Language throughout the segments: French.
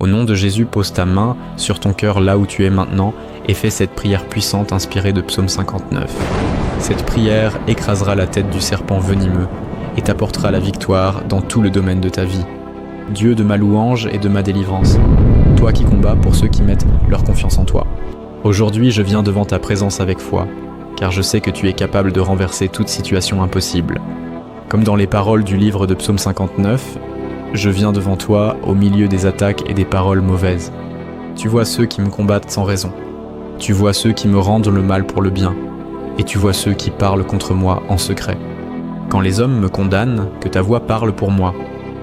Au nom de Jésus, pose ta main sur ton cœur là où tu es maintenant et fais cette prière puissante inspirée de Psaume 59. Cette prière écrasera la tête du serpent venimeux et t'apportera la victoire dans tout le domaine de ta vie. Dieu de ma louange et de ma délivrance, toi qui combats pour ceux qui mettent leur confiance en toi. Aujourd'hui, je viens devant ta présence avec foi, car je sais que tu es capable de renverser toute situation impossible. Comme dans les paroles du livre de Psaume 59, je viens devant toi au milieu des attaques et des paroles mauvaises. Tu vois ceux qui me combattent sans raison. Tu vois ceux qui me rendent le mal pour le bien. Et tu vois ceux qui parlent contre moi en secret. Quand les hommes me condamnent, que ta voix parle pour moi.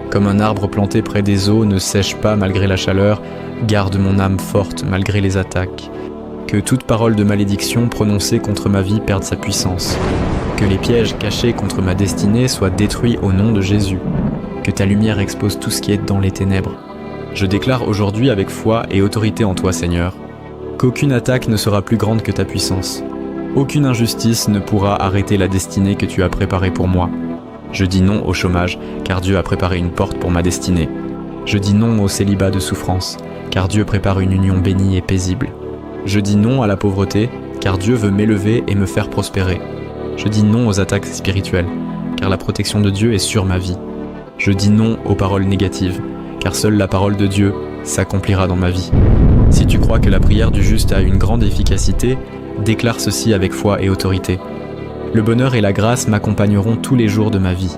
Comme un arbre planté près des eaux ne sèche pas malgré la chaleur, garde mon âme forte malgré les attaques. Que toute parole de malédiction prononcée contre ma vie perde sa puissance. Que les pièges cachés contre ma destinée soient détruits au nom de Jésus. Que ta lumière expose tout ce qui est dans les ténèbres. Je déclare aujourd'hui avec foi et autorité en toi, Seigneur, qu'aucune attaque ne sera plus grande que ta puissance. Aucune injustice ne pourra arrêter la destinée que tu as préparée pour moi. Je dis non au chômage, car Dieu a préparé une porte pour ma destinée. Je dis non au célibat de souffrance, car Dieu prépare une union bénie et paisible. Je dis non à la pauvreté, car Dieu veut m'élever et me faire prospérer. Je dis non aux attaques spirituelles, car la protection de Dieu est sur ma vie. Je dis non aux paroles négatives, car seule la parole de Dieu s'accomplira dans ma vie. Si tu crois que la prière du juste a une grande efficacité, déclare ceci avec foi et autorité. Le bonheur et la grâce m'accompagneront tous les jours de ma vie.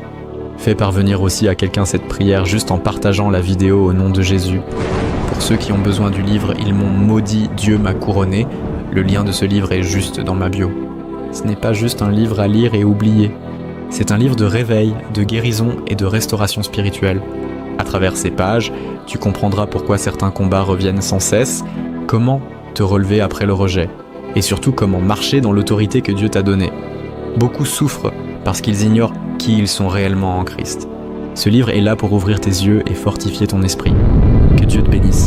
Fais parvenir aussi à quelqu'un cette prière juste en partageant la vidéo au nom de Jésus. Pour ceux qui ont besoin du livre « Ils m'ont maudit, Dieu m'a couronné », le lien de ce livre est juste dans ma bio. Ce n'est pas juste un livre à lire et oublier. C'est un livre de réveil, de guérison et de restauration spirituelle. À travers ces pages, tu comprendras pourquoi certains combats reviennent sans cesse, comment te relever après le rejet, et surtout comment marcher dans l'autorité que Dieu t'a donnée. Beaucoup souffrent parce qu'ils ignorent qui ils sont réellement en Christ. Ce livre est là pour ouvrir tes yeux et fortifier ton esprit. Que Dieu te bénisse.